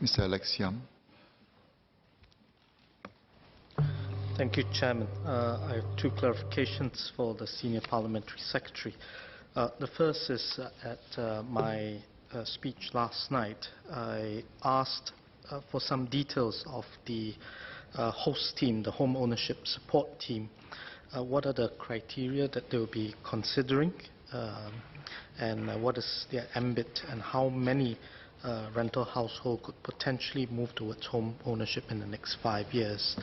Mr. Alex Young. Thank you, Chairman. I have two clarifications for the Senior Parliamentary Secretary. The first is at my speech last night, I asked for some details of the host team, the home ownership support team. What are the criteria that they will be considering, and what is their ambit, and how many rental household could potentially move towards home ownership in the next 5 years.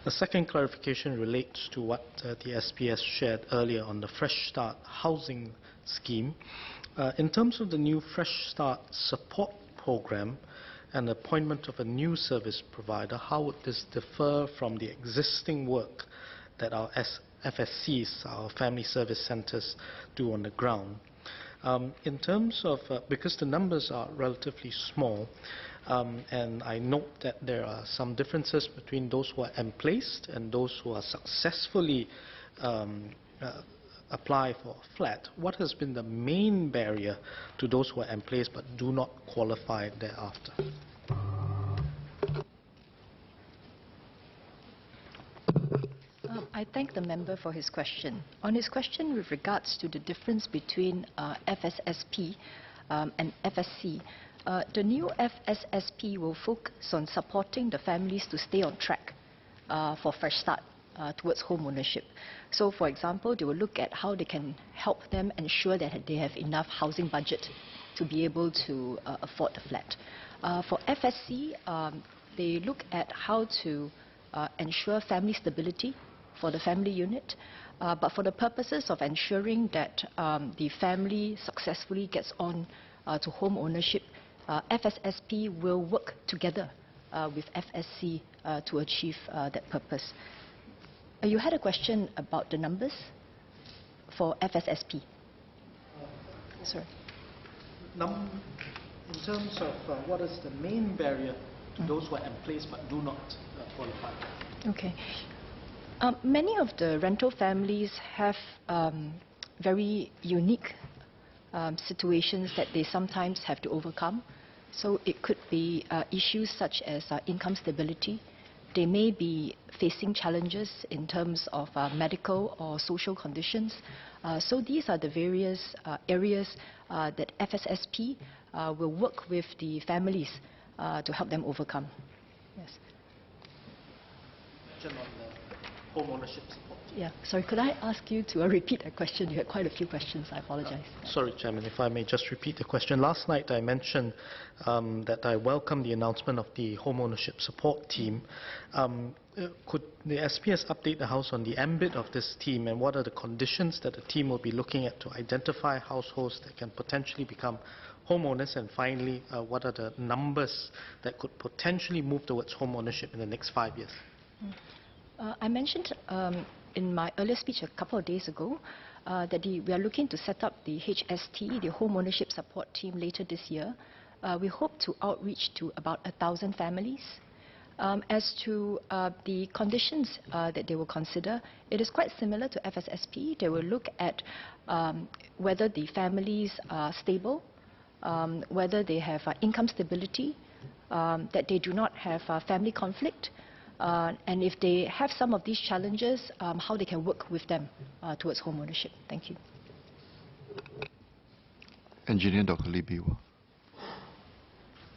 The second clarification relates to what the SPS shared earlier on the Fresh Start housing scheme. In terms of the new Fresh Start support program and the appointment of a new service provider, how would this differ from the existing work that our FSCs, our family service centers, do on the ground? In terms of, because the numbers are relatively small, and I note that there are some differences between those who are emplaced and those who are successfully apply for a flat, what has been the main barrier to those who are emplaced but do not qualify thereafter? I thank the member for his question. On his question with regards to the difference between FSSP and FSC, the new FSSP will focus on supporting the families to stay on track for Fresh Start towards home ownership. So, for example, they will look at how they can help them ensure that they have enough housing budget to be able to afford the flat. For FSC, they look at how to ensure family stability for the family unit, but for the purposes of ensuring that the family successfully gets on to home ownership, FSSP will work together with FSC to achieve that purpose. You had a question about the numbers for FSSP. Sorry. In terms of what is the main barrier to those who are in place but do not qualify? Okay. Many of the rental families have very unique situations that they sometimes have to overcome. So it could be issues such as income stability. They may be facing challenges in terms of medical or social conditions. So these are the various areas that FSSP will work with the families to help them overcome. Yes. Home ownership support. Yeah, sorry, could I ask you to repeat that question? You had quite a few questions, I apologize. Sorry, Chairman, if I may just repeat the question. Last night I mentioned that I welcome the announcement of the home ownership support team. Could the SPS update the House on the ambit of this team, and what are the conditions that the team will be looking at to identify households that can potentially become homeowners, and finally, what are the numbers that could potentially move towards home ownership in the next 5 years? I mentioned in my earlier speech a couple of days ago that we are looking to set up the HST, the Home Ownership Support Team, later this year. We hope to outreach to about 1,000 families. As to the conditions that they will consider, it is quite similar to FSSP. They will look at whether the families are stable, whether they have income stability, that they do not have family conflict, and if they have some of these challenges, how they can work with them towards home ownership. Thank you. Engineer Dr. Lee Biwa.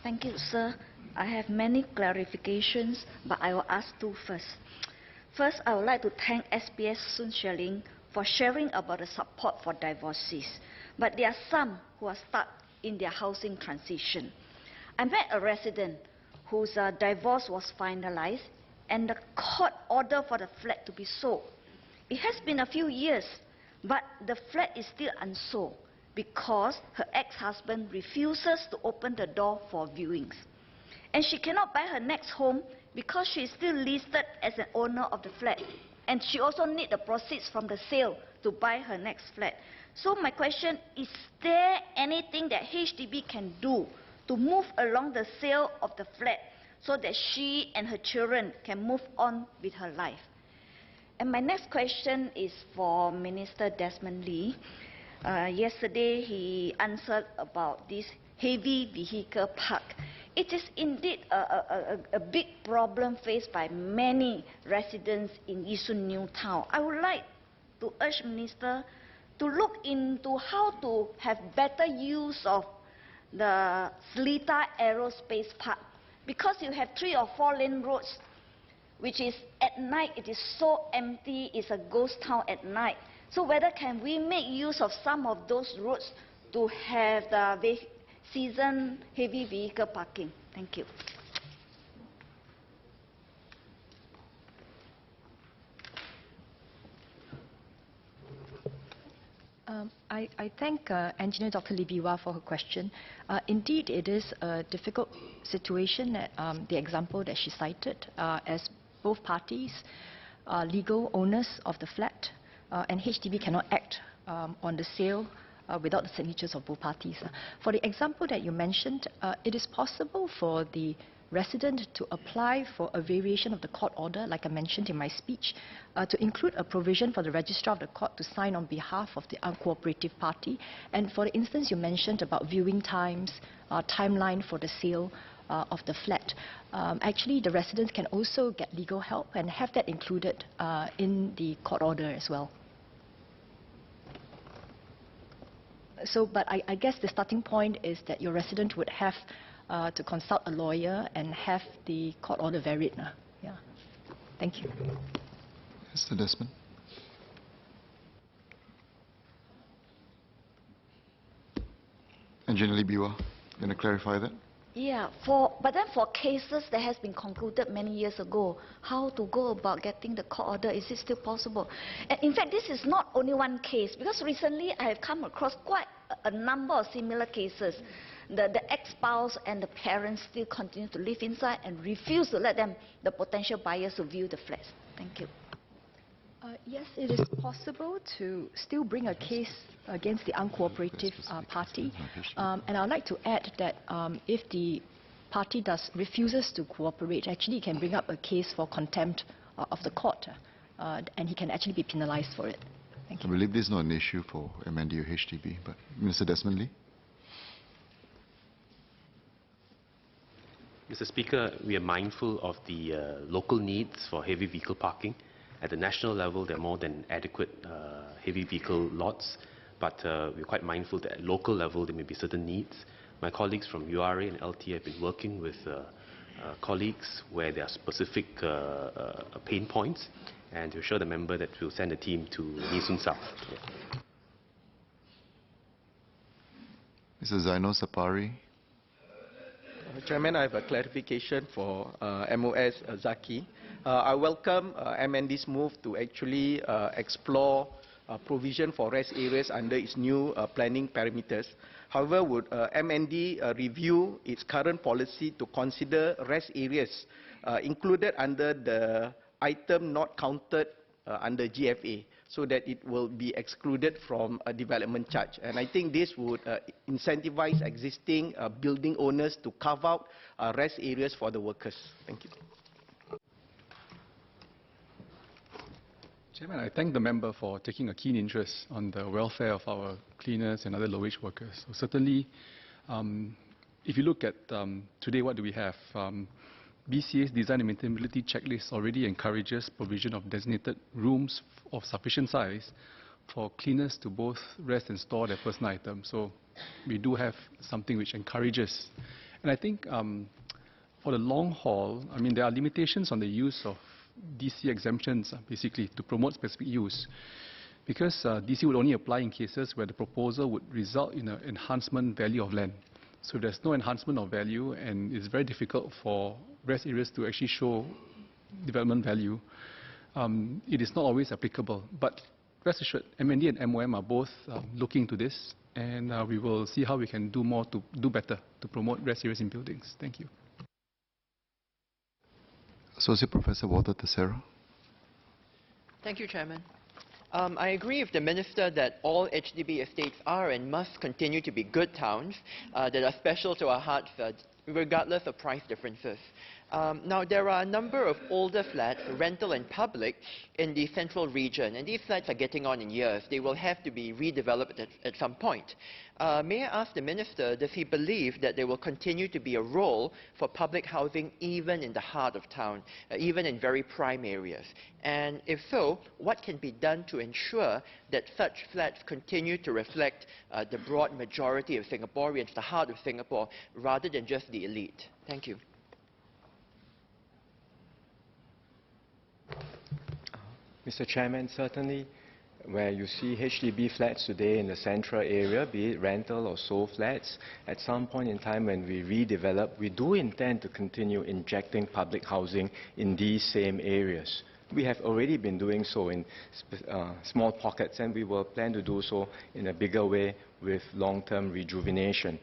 Thank you, sir. I have many clarifications, but I will ask two first. First, I would like to thank SPS Sun Sheling for sharing about the support for divorcees. But there are some who are stuck in their housing transition. I met a resident whose divorce was finalized and the court order for the flat to be sold. It has been a few years, but the flat is still unsold because her ex-husband refuses to open the door for viewings. And she cannot buy her next home because she is still listed as an owner of the flat. And she also needs the proceeds from the sale to buy her next flat. So my question, is there anything that HDB can do to move along the sale of the flat so that she and her children can move on with her life? And my next question is for Minister Desmond Lee. Yesterday he answered about this heavy vehicle park It is indeed a big problem faced by many residents in Yishun New Town. I would like to urge Minister to look into how to have better use of the Seletar Aerospace Park, because you have 3 or 4 lane roads, which is at night, it is so empty, it's a ghost town at night. So whether can we make use of some of those roads to have the season heavy vehicle parking? Thank you. I thank Engineer Dr. Libiwa for her question. Indeed, it is a difficult situation, the example that she cited, as both parties are legal owners of the flat, and HDB cannot act on the sale without the signatures of both parties. For the example that you mentioned, it is possible for the resident to apply for a variation of the court order, like I mentioned in my speech, to include a provision for the registrar of the court to sign on behalf of the uncooperative party. And for the instance you mentioned about viewing times, timeline for the sale of the flat, actually the residents can also get legal help and have that included in the court order as well. So, but I guess the starting point is that your resident would have to consult a lawyer and have the court order varied. Yeah. Thank you. Mr. Desmond. Engineer Libiwa, going to clarify that? Yeah, but then for cases that has been concluded many years ago, how to go about getting the court order? Is it still possible? And in fact, this is not only one case, because recently I have come across quite a number of similar cases. The ex-spouse and the parents still continue to live inside and refuse to let them, the potential buyers, to view the flats. Thank you. Yes, it is possible to still bring a case against the uncooperative party. And I would like to add that if the party refuses to cooperate, actually he can bring up a case for contempt of the court, and he can actually be penalized for it. Thank you. I believe this is not an issue for MND or HDB, but Mr. Desmond Lee? Mr. Speaker, we are mindful of the local needs for heavy vehicle parking. At the national level, there are more than adequate heavy vehicle lots, but we're quite mindful that at local level there may be certain needs. My colleagues from URA and LT have been working with colleagues where there are specific pain points, and to assure the member that we'll send a team to Yishun South. Mr. Zainal Sapari? Chairman, I have a clarification for MOS Zaqy. I welcome MND's move to actually explore provision for rest areas under its new planning parameters. However, would MND review its current policy to consider rest areas included under the item not counted under GFA, so that it will be excluded from a development charge? And I think this would incentivize existing building owners to carve out rest areas for the workers. Thank you. Chairman, I thank the member for taking a keen interest on the welfare of our cleaners and other low-wage workers. So certainly, if you look at today, what do we have? BCA's design and maintainability checklist already encourages provision of designated rooms of sufficient size for cleaners to both rest and store their personal items. So we do have something which encourages. And I think for the long haul, I mean, there are limitations on the use of DC exemptions, basically, to promote specific use. Because DC would only apply in cases where the proposal would result in an enhancement value of land. So there's no enhancement of value, and it's very difficult for rest areas to actually show development value. It is not always applicable. But rest assured, MND and MOM are both looking into this, and we will see how we can do more to do better to promote rest areas in buildings. Thank you. Associate Professor Walter Tessera. Thank you, Chairman. I agree with the Minister that all HDB estates are and must continue to be good towns that are special to our hearts regardless of price differences. Now, there are a number of older flats, rental and public, in the central region, and these flats are getting on in years. They will have to be redeveloped at some point. May I ask the Minister, does he believe that there will continue to be a role for public housing even in the heart of town, even in very prime areas? And if so, what can be done to ensure that such flats continue to reflect the broad majority of Singaporeans, the heart of Singapore, rather than just the elite? Thank you. Mr. Chairman, certainly where you see HDB flats today in the central area, be it rental or sold flats, at some point in time when we redevelop, we do intend to continue injecting public housing in these same areas. We have already been doing so in small pockets, and we will plan to do so in a bigger way with long-term rejuvenation.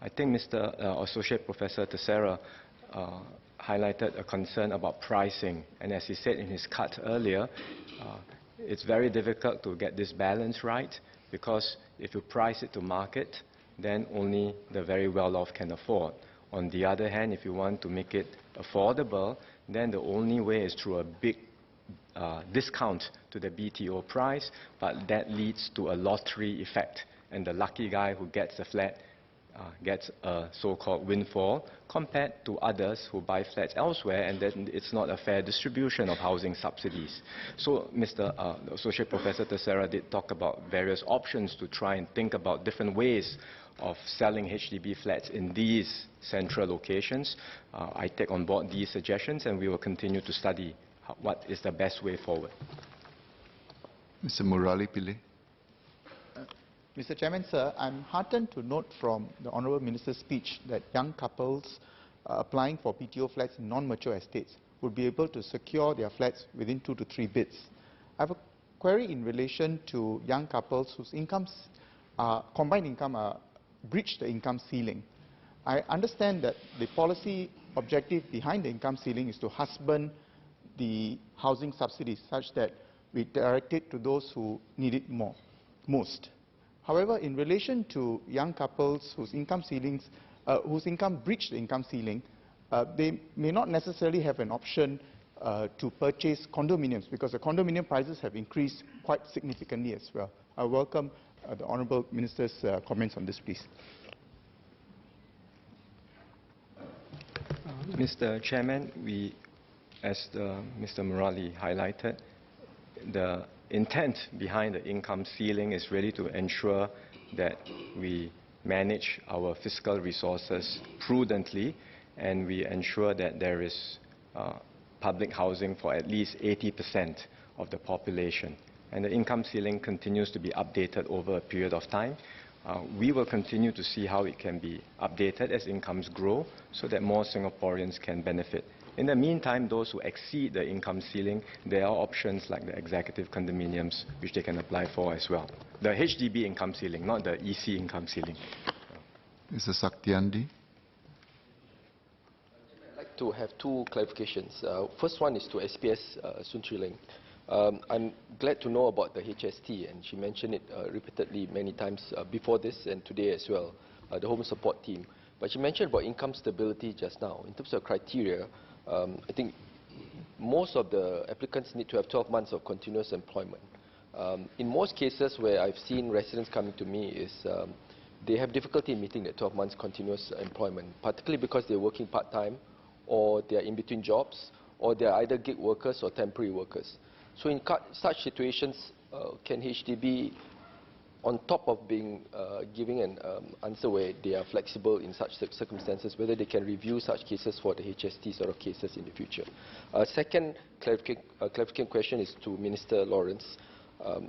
I think Mr. Associate Professor Tessera highlighted a concern about pricing, and as he said in his cut earlier, it's very difficult to get this balance right, because if you price it to market, then only the very well-off can afford. On the other hand, if you want to make it affordable, then the only way is through a big discount to the BTO price, but that leads to a lottery effect, and the lucky guy who gets a flat gets a so-called windfall compared to others who buy flats elsewhere, and then it's not a fair distribution of housing subsidies. So Mr. Associate Professor Tessera did talk about various options to try and think about different ways of selling HDB flats in these central locations. I take on board these suggestions, and we will continue to study what is the best way forward. Mr. Murali Pillai. Mr. Chairman, sir, I'm heartened to note from the Honourable Minister's speech that young couples applying for BTO flats in non-mature estates would be able to secure their flats within 2 to 3 bids. I have a query in relation to young couples whose incomes, combined income, breach the income ceiling. I understand that the policy objective behind the income ceiling is to husband the housing subsidies such that we direct it to those who need it most. However, in relation to young couples whose income breach the income ceiling, they may not necessarily have an option to purchase condominiums, because the condominium prices have increased quite significantly as well. I welcome the Honourable Minister's comments on this, please. Mr. Chairman, as Mr. Murali highlighted, the intent behind the income ceiling is really to ensure that we manage our fiscal resources prudently, and we ensure that there is public housing for at least 80% of the population. And the income ceiling continues to be updated over a period of time. We will continue to see how it can be updated as incomes grow, so that more Singaporeans can benefit. In the meantime, those who exceed the income ceiling, there are options like the executive condominiums, which they can apply for as well. The HDB income ceiling, not the EC income ceiling. Mr. Saktiandi. I'd like to have 2 clarifications. First one is to SPS Sun Ling. I'm glad to know about the HST, and she mentioned it repeatedly many times before this and today as well, the home support team. But she mentioned about income stability just now. In terms of criteria, I think most of the applicants need to have 12 months of continuous employment. In most cases where I've seen residents coming to me is they have difficulty in meeting that 12 months continuous employment, particularly because they're working part-time, or they're in between jobs, or they're either gig workers or temporary workers. So in such situations, can HDB, on top of giving an answer where they are flexible in such circumstances, whether they can review such cases for the HST sort of cases in the future? Second clarification question is to Minister Lawrence.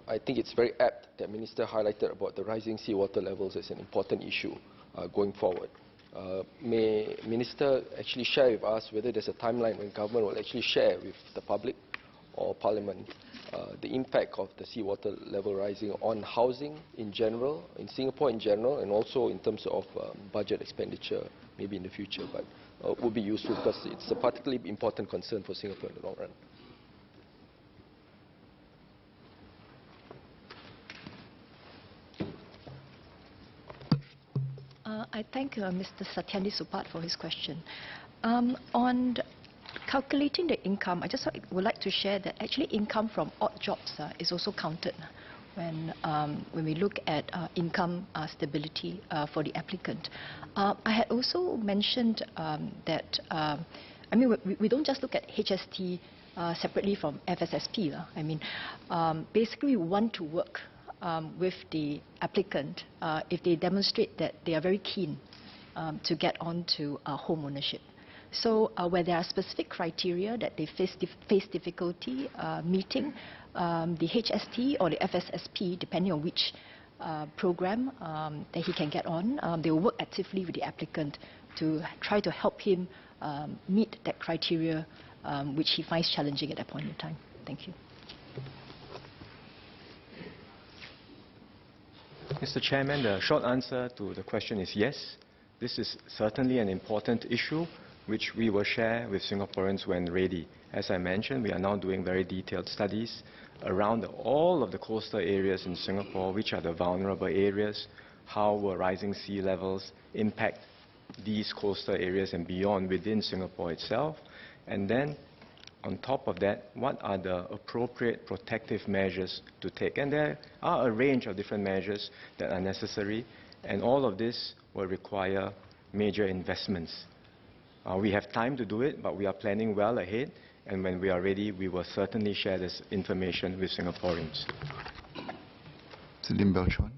I think it's very apt that Minister highlighted about the rising seawater levels as an important issue going forward. May Minister actually share with us whether there's a timeline when government will actually share with the public or Parliament the impact of the seawater level rising on housing in general, in Singapore in general, and also in terms of budget expenditure maybe in the future, but would be useful because it's a particularly important concern for Singapore in the long run. I I thank Mr. Satyandi Supat for his question. On calculating the income, I just would like to share that actually income from odd jobs is also counted when we look at income stability for the applicant. I had also mentioned that, I mean, we don't just look at HST separately from FSSP. Basically we want to work with the applicant if they demonstrate that they are very keen to get onto home ownership. So where there are specific criteria that they face difficulty meeting, the HST or the FSSP, depending on which program that he can get on, they will work actively with the applicant to try to help him meet that criteria which he finds challenging at that point in time. Thank you. Mr. Chairman, the short answer to the question is yes. This is certainly an important issue which we will share with Singaporeans when ready. As I mentioned, we are now doing very detailed studies around all of the coastal areas in Singapore, which are the vulnerable areas, how will rising sea levels impact these coastal areas and beyond within Singapore itself, and then on top of that, what are the appropriate protective measures to take? And there are a range of different measures that are necessary, and all of this will require major investments. We have time to do it, but we are planning well ahead, and when we are ready, we will certainly share this information with Singaporeans. Lim Belchuan.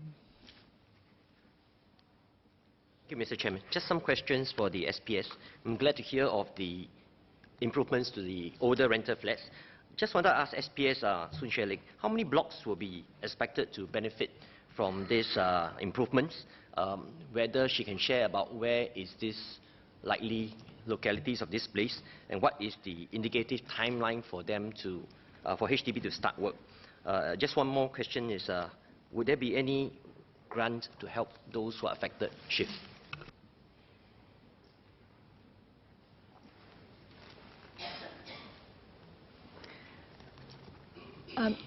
Thank you, Mr. Chairman. Just some questions for the SPS. I'm glad to hear of the improvements to the older rental flats. Just want to ask SPS Soon Shue Ling, how many blocks will be expected to benefit from these improvements? Whether she can share about where is this likely localities of this place, and what is the indicative timeline for them to, for HDB to start work? Just one more question is, would there be any grant to help those who are affected shift?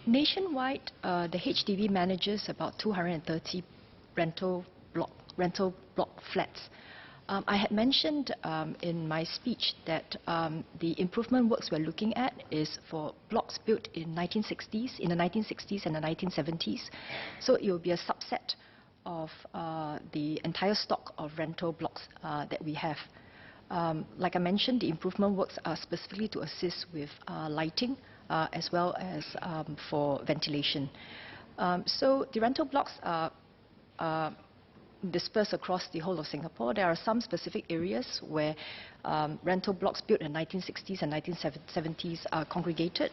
Nationwide, the HDB manages about 230 rental block flats. I had mentioned in my speech that the improvement works we're looking at is for blocks built in the 1960s and the 1970s. So it will be a subset of the entire stock of rental blocks that we have. Like I mentioned, the improvement works are specifically to assist with lighting as well as for ventilation. So the rental blocks are dispersed across the whole of Singapore. There are some specific areas where rental blocks built in the 1960s and 1970s are congregated.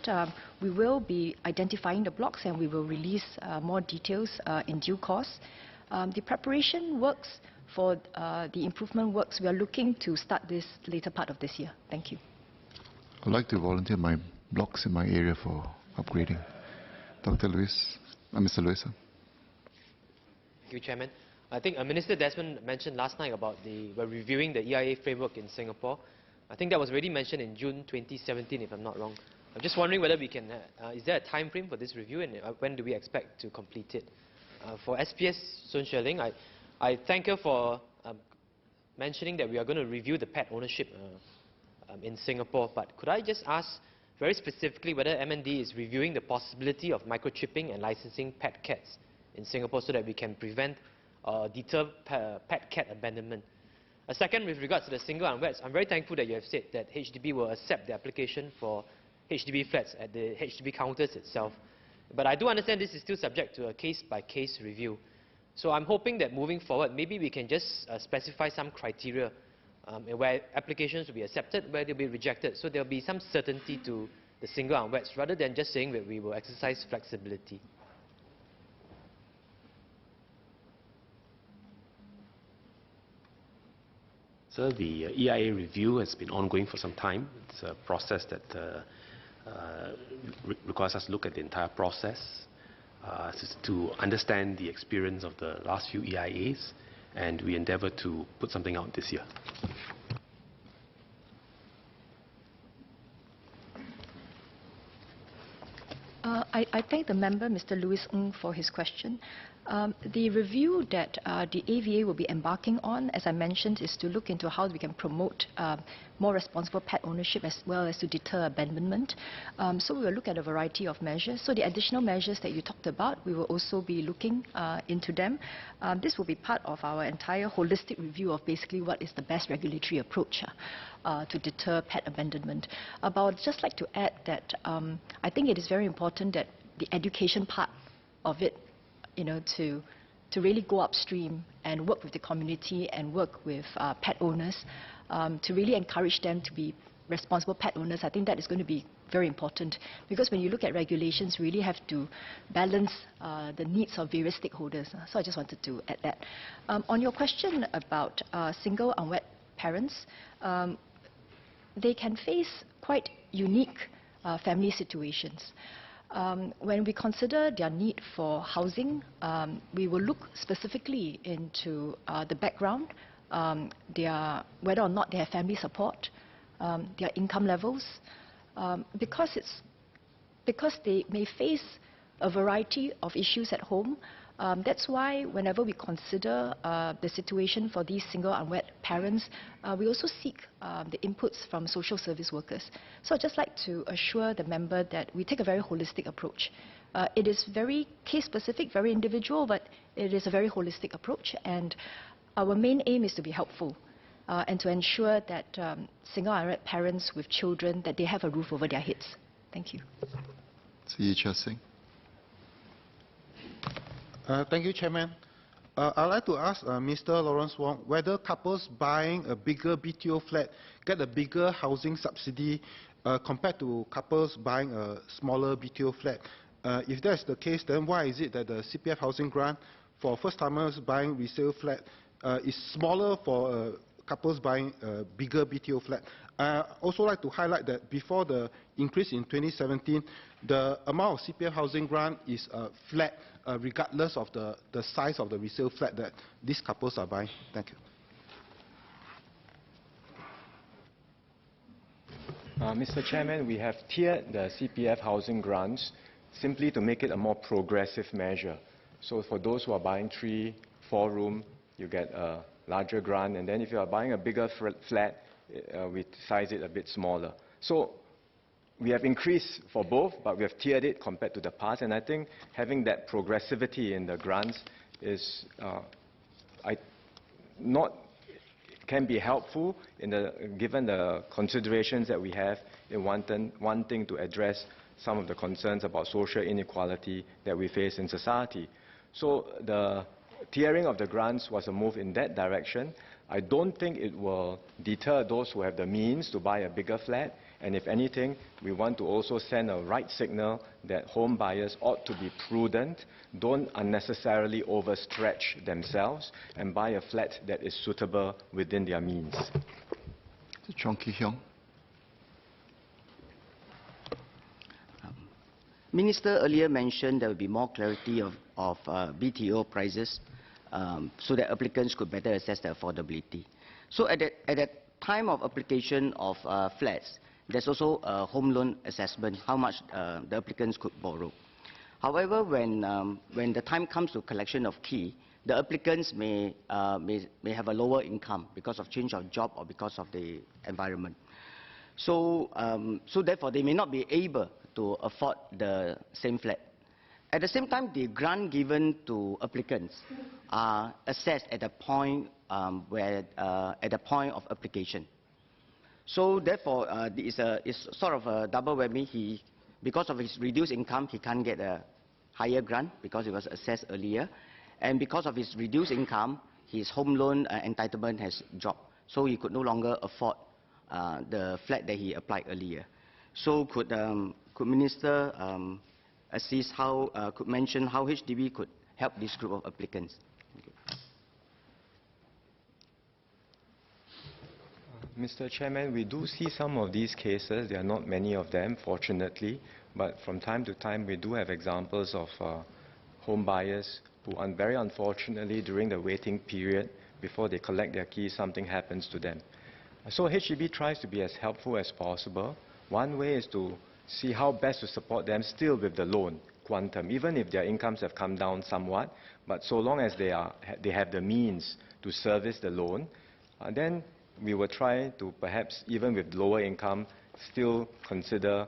We will be identifying the blocks and we will release more details in due course. The preparation works for the improvement works, we are looking to start this later part of this year. Thank you. I'd like to volunteer my blocks in my area for upgrading. Dr. Lewis, Mr. Lewis. Thank you, Chairman. I think Minister Desmond mentioned last night about we're reviewing the EIA framework in Singapore. I think that was already mentioned in June 2017, if I'm not wrong. I'm just wondering whether we can, is there a time frame for this review, and when do we expect to complete it? For SPS Soon Shue Ling, I thank her for mentioning that we are going to review the pet ownership in Singapore, but could I just ask very specifically whether MND is reviewing the possibility of microchipping and licensing pet cats in Singapore so that we can prevent deter pet cat abandonment. Second, with regards to the single unweds, I'm very thankful that you have said that HDB will accept the application for HDB flats at the HDB counters itself. But I do understand this is still subject to a case-by-case review. So I'm hoping that moving forward, maybe we can just specify some criteria where applications will be accepted, where they'll be rejected, so there'll be some certainty to the single unweds, rather than just saying that we will exercise flexibility. So the EIA review has been ongoing for some time. It's a process that requires us to look at the entire process to understand the experience of the last few EIAs, and we endeavor to put something out this year. I thank the member, Mr. Louis Ng, for his question. The review that the AVA will be embarking on, as I mentioned, is to look into how we can promote more responsible pet ownership as well as to deter abandonment. So we will look at a variety of measures. So the additional measures that you talked about, we will also be looking into them. This will be part of our entire holistic review of basically what is the best regulatory approach to deter pet abandonment. But I would just like to add that I think it is very important that the education part of it, to really go upstream and work with the community and work with pet owners to really encourage them to be responsible pet owners. I think that is going to be very important, because when you look at regulations, you really have to balance the needs of various stakeholders. So I just wanted to add that. On your question about single unwed parents, they can face quite unique family situations. When we consider their need for housing, we will look specifically into the background, whether or not they have family support, their income levels, because they may face a variety of issues at home. That's why whenever we consider the situation for these single unwed parents, we also seek the inputs from social service workers. So I'd just like to assure the member that we take a very holistic approach. It is very case-specific, very individual, but it is a very holistic approach, and our main aim is to be helpful and to ensure that single unwed parents with children, that they have a roof over their heads. Thank you. Singh. Thank you, Chairman. I'd like to ask Mr. Lawrence Wong whether couples buying a bigger BTO flat get a bigger housing subsidy compared to couples buying a smaller BTO flat. If that's the case, then why is it that the CPF housing grant for first-timers buying resale flat is smaller for couples buying a bigger BTO flat? I also like to highlight that before the increase in 2017, the amount of CPF housing grant is flat regardless of the size of the resale flat that these couples are buying. Thank you. Mr. Chairman, we have tiered the CPF housing grants simply to make it a more progressive measure. So for those who are buying 3, 4 room, you get a larger grant, and then if you are buying a bigger flat, we size it a bit smaller. So we have increased for both, but we have tiered it compared to the past, and I think having that progressivity in the grants is can be helpful given the considerations that we have in wanting to address some of the concerns about social inequality that we face in society. So the tiering of the grants was a move in that direction. I don't think it will deter those who have the means to buy a bigger flat, and if anything, we want to also send a right signal that home buyers ought to be prudent, don't unnecessarily overstretch themselves, and buy a flat that is suitable within their means. Chong Ki-hyung. Minister earlier mentioned there will be more clarity of BTO prices so that applicants could better assess the affordability. So at the time of application of flats, there's also a home loan assessment, how much the applicants could borrow. However, when the time comes to collection of key, the applicants may have a lower income because of change of job or because of the environment. So therefore, they may not be able to afford the same flat. At the same time, the grant given to applicants are assessed at the point at the point of application. So therefore, it's sort of a double whammy. Because of his reduced income, he can't get a higher grant because it was assessed earlier, and because of his reduced income, his home loan entitlement has dropped. So he could no longer afford the flat that he applied earlier. So could Minister assist could mention how HDB could help this group of applicants? Thank you. Mr. Chairman, we do see some of these cases. There are not many of them, fortunately, but from time to time we do have examples of home buyers who, very unfortunately, during the waiting period, before they collect their keys, something happens to them. So HDB tries to be as helpful as possible. One way is to see how best to support them still with the loan quantum, even if their incomes have come down somewhat, but so long as they have the means to service the loan, then we will try to perhaps, even with lower income, still consider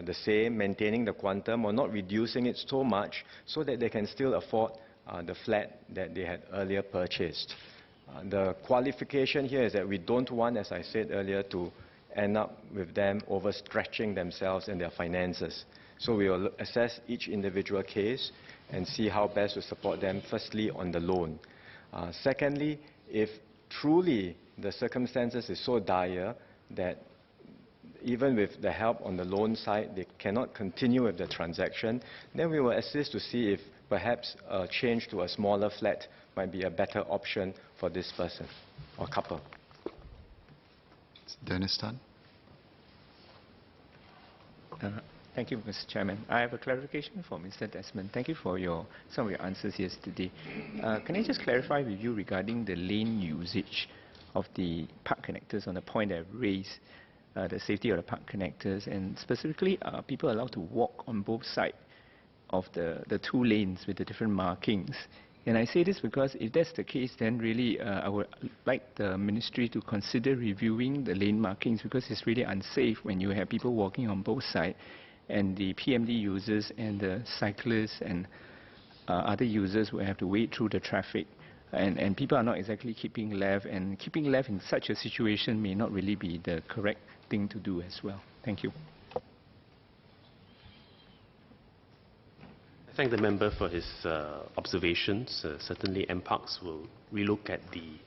the same, maintaining the quantum or not reducing it so much so that they can still afford the flat that they had earlier purchased. The qualification here is that we don't want, as I said earlier, to end up with them overstretching themselves and their finances. So we will assess each individual case and see how best to support them, firstly, on the loan. Secondly, if truly the circumstances is so dire that even with the help on the loan side, they cannot continue with the transaction, then we will assist to see if perhaps a change to a smaller flat might be a better option for this person or couple. Dennis Tan. Thank you, Mr. Chairman. I have a clarification for Mr. Desmond. Thank you for some of your answers yesterday. Can I just clarify with you regarding the lane usage of the park connectors on the point that I've raised, the safety of the park connectors, and specifically, are people allowed to walk on both sides of the two lanes with the different markings? And I say this because if that's the case, then really I would like the ministry to consider reviewing the lane markings, because it's really unsafe when you have people walking on both sides and the PMD users and the cyclists and other users will have to wade through the traffic. And people are not exactly keeping left, and keeping left in such a situation may not really be the correct thing to do as well. Thank you. I thank the member for his observations. Certainly MParks will relook at the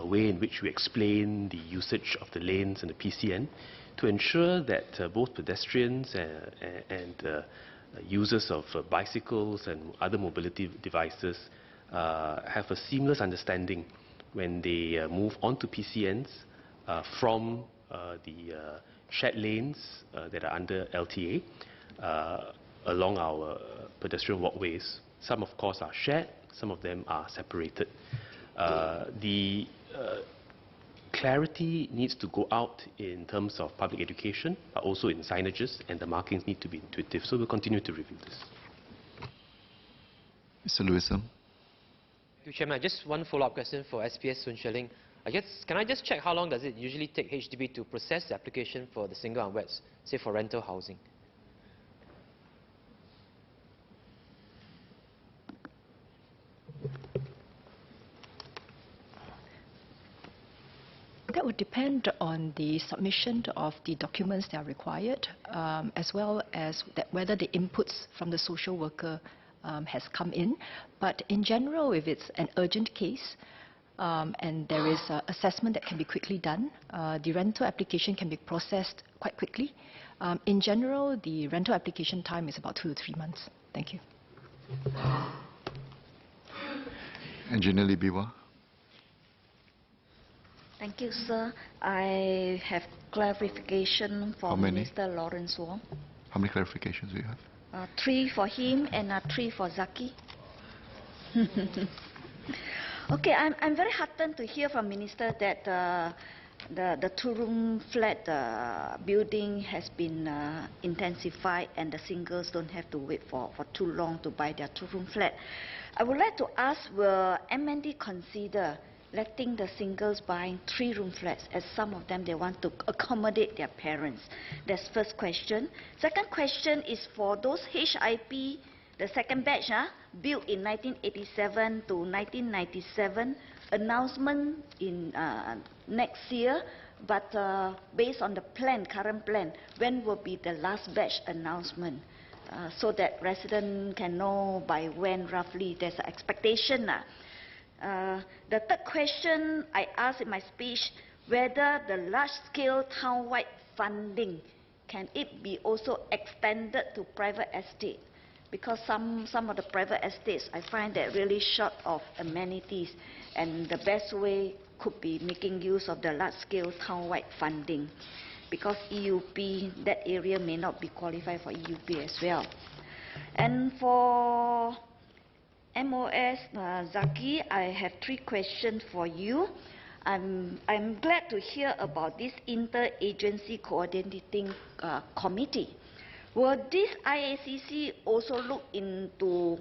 way in which we explain the usage of the lanes and the PCN to ensure that both pedestrians and users of bicycles and other mobility devices have a seamless understanding when they move onto PCNs from the shared lanes that are under LTA along our pedestrian walkways. Some, of course, are shared, some of them are separated. The clarity needs to go out in terms of public education, but also in signages, and the markings need to be intuitive. So we'll continue to review this. Mr. Lewison. Thank you, Chairman. Just one follow-up question for SPS Sun Sheling. Can I just check how long does it usually take HDB to process the application for the single and wets, say for rental housing? That would depend on the submission of the documents that are required, as well as whether the inputs from the social worker has come in. But in general, if it's an urgent case and there is assessment that can be quickly done, the rental application can be processed quite quickly. In general, the rental application time is about 2 to 3 months. Thank you. Engineer Lee Biwa. Thank you, sir. I have clarification for Minister Lawrence Wong. How many clarifications do you have? 3 for him and 3 for Zaqy. Okay, I'm very heartened to hear from Minister that the two-room flat building has been intensified and the singles don't have to wait for too long to buy their two-room flat. I would like to ask, will MND consider letting the singles buying 3-room flats, as some of them, they want to accommodate their parents? That's first question. Second question is for those HIP, the second batch, built in 1987 to 1997, announcement in next year, but based on the plan, current plan, when will be the last batch announcement? So that residents can know by when roughly there's an expectation. The third question I asked in my speech, whether the large-scale town-wide funding, can it be also extended to private estate? Because some of the private estates, I find that really short of amenities, and the best way could be making use of the large-scale town-wide funding, because EUP, that area may not be qualified for EUP as well. And for MOS, Zaqy, I have 3 questions for you. I'm glad to hear about this interagency coordinating committee. Will this IACC also look into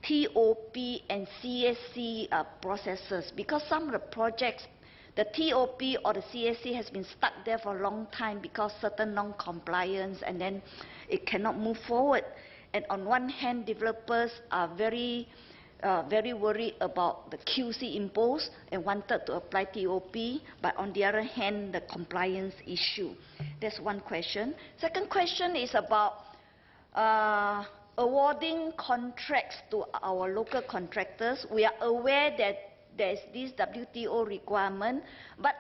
TOP and CSC processes? Because some of the projects, the TOP or the CSC has been stuck there for a long time because certain non-compliance, and then it cannot move forward. And on one hand, developers are very worried about the QC imposed and wanted to apply TOP, but on the other hand, the compliance issue. That's one question. Second question is about awarding contracts to our local contractors. We are aware that there is this WTO requirement, but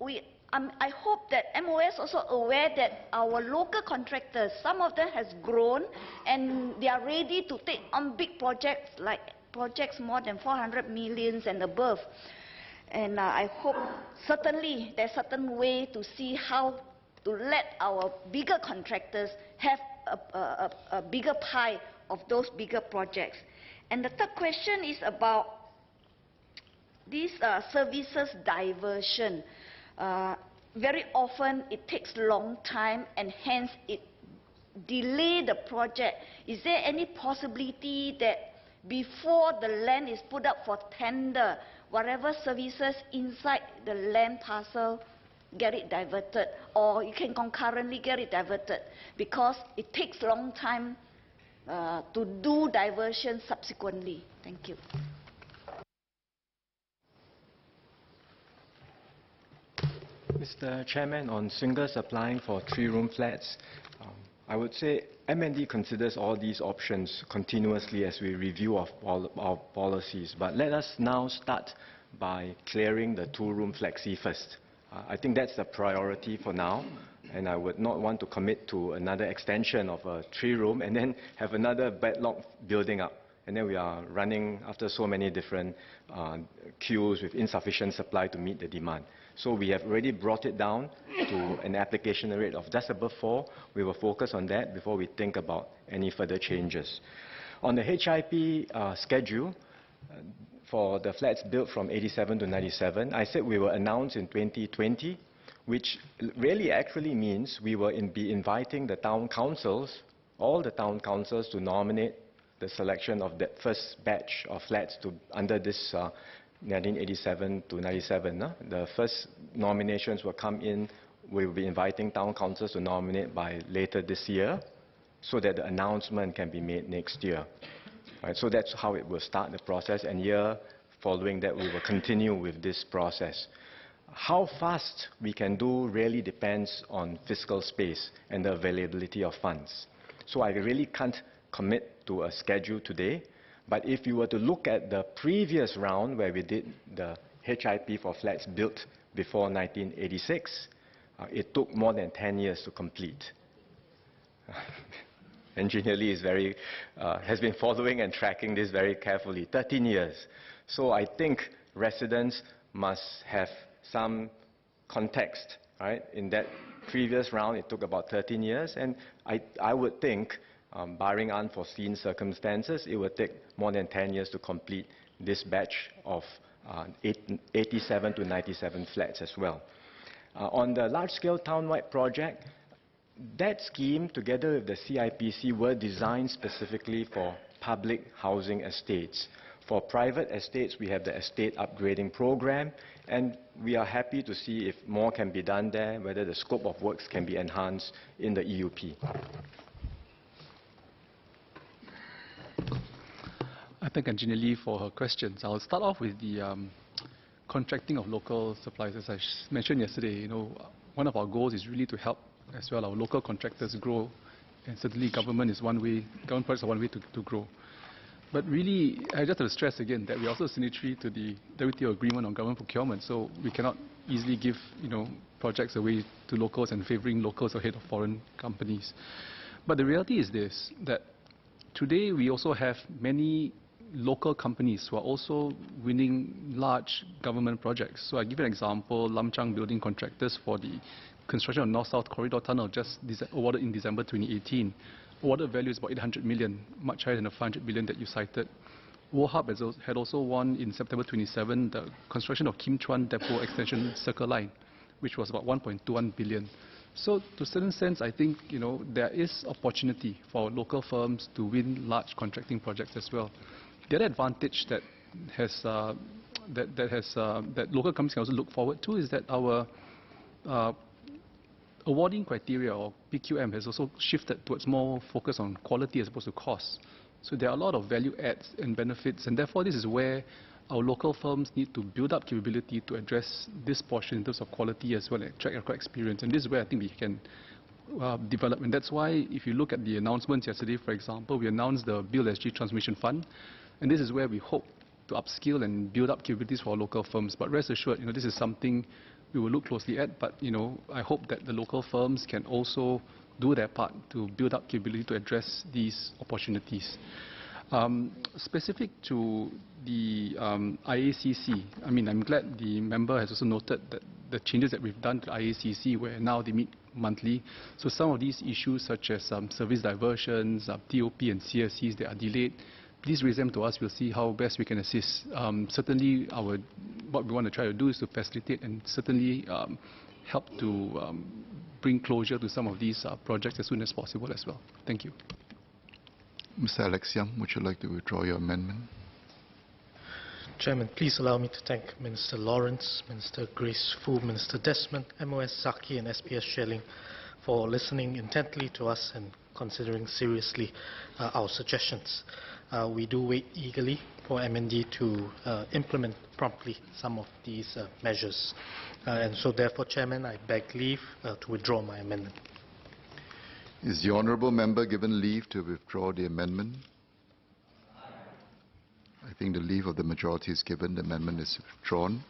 I hope that MOS also aware that our local contractors, some of them has grown and they are ready to take on big projects, like projects more than 400 million and above. And I hope certainly there's a certain way to see how to let our bigger contractors have a bigger pie of those bigger projects. And the third question is about this services diversion. Very often it takes long time and hence it delay the project. Is there any possibility that before the land is put up for tender, whatever services inside the land parcel get it diverted, or you can concurrently get it diverted, because it takes long time to do diversion subsequently? Thank you. Mr. Chairman, on swingers applying for 3-room flats, I would say MND considers all these options continuously as we review our policies. But let us now start by clearing the 2-room flexi first. I think that's the priority for now, and I would not want to commit to another extension of a 3-room and then have another backlog building up. And then we are running after so many different queues with insufficient supply to meet the demand. So we have already brought it down to an application rate of just above 4. We will focus on that before we think about any further changes. On the HIP schedule, for the flats built from 87 to 97, I said we will announce in 2020, which really actually means we will be inviting the town councils, all the town councils, to nominate the selection of that first batch of flats under this 1987 to 97. The first nominations will come in. We will be inviting town councils to nominate by later this year so that the announcement can be made next year. Right, so that's how it will start the process, and year following that we will continue with this process. How fast we can do really depends on fiscal space and the availability of funds. So I really can't commit to a schedule today. But if you were to look at the previous round where we did the HIP for flats built before 1986, it took more than 10 years to complete. Engineer Lee is has been following and tracking this very carefully, 13 years. So I think residents must have some context, right? In that previous round, it took about 13 years, and I would think, barring unforeseen circumstances, it would take more than 10 years to complete this batch of 87 to 97 flats as well. On the large-scale town-wide project, that scheme, together with the CIPC, were designed specifically for public housing estates. For private estates, we have the estate upgrading program, and we are happy to see if more can be done there, whether the scope of works can be enhanced in the EUP. I thank Engineer Lee for her questions. I'll start off with the contracting of local suppliers. As I mentioned yesterday, one of our goals is really to help as well our local contractors grow, and certainly government projects are one way to grow. But really, I just have to stress again that we're also signatory to the WTO agreement on government procurement, so we cannot easily give projects away to locals and favoring locals ahead of foreign companies. But the reality is this, that today we also have many local companies who are also winning large government projects. So I give you an example, Lam Chang Building Contractors for the construction of North-South Corridor Tunnel just awarded in December 2018. Awarded value is about 800 million, much higher than the 500 billion that you cited. Wohab had also won in September 27 the construction of Kim Chuan Depot Extension Circle Line, which was about 1.21 billion. So to a certain sense, I think there is opportunity for local firms to win large contracting projects as well. The other advantage that local companies can also look forward to is that our awarding criteria, or PQM, has also shifted towards more focus on quality as opposed to cost. So there are a lot of value adds and benefits, and therefore this is where our local firms need to build up capability to address this portion in terms of quality as well as track record experience. And this is where I think we can develop. And that's why if you look at the announcements yesterday, for example, we announced the Build SG Transformation Fund. And this is where we hope to upskill and build up capabilities for our local firms. But rest assured, this is something we will look closely at. But I hope that the local firms can also do their part to build up capability to address these opportunities. Specific to the IACC, I'm glad the member has also noted that the changes that we've done to IACC, where now they meet monthly. So some of these issues, such as service diversions, TOP and CSCs that are delayed, please raise them to us. We'll see how best we can assist. Certainly, what we want to try to do is to facilitate and certainly help to bring closure to some of these projects as soon as possible as well. Thank you. Mr. Alex Young, would you like to withdraw your amendment? Chairman, please allow me to thank Minister Lawrence, Minister Grace Fu, Minister Desmond, MOS Zaqy and SPS Shelling for listening intently to us and considering seriously our suggestions. We do wait eagerly for MND to implement promptly some of these measures. And so therefore, Chairman, I beg leave to withdraw my amendment. Is the honourable member given leave to withdraw the amendment? I think the leave of the majority is given. The amendment is withdrawn.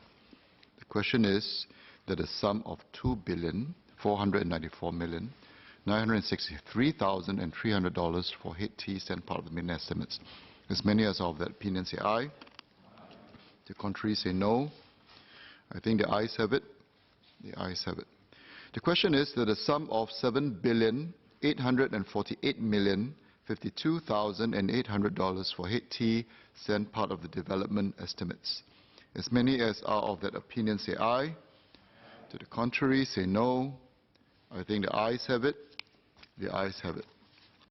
The question is that a sum of $2,494,963,300 for head T stand part of the main estimates. As many as of that opinion say aye. The contrary say no. I think the ayes have it. The ayes have it. The question is that a sum of $7,848,052,800 for head T stand part of the development estimates. As many as are of that opinion say aye. To the contrary say no. I think the ayes have it. The ayes have it.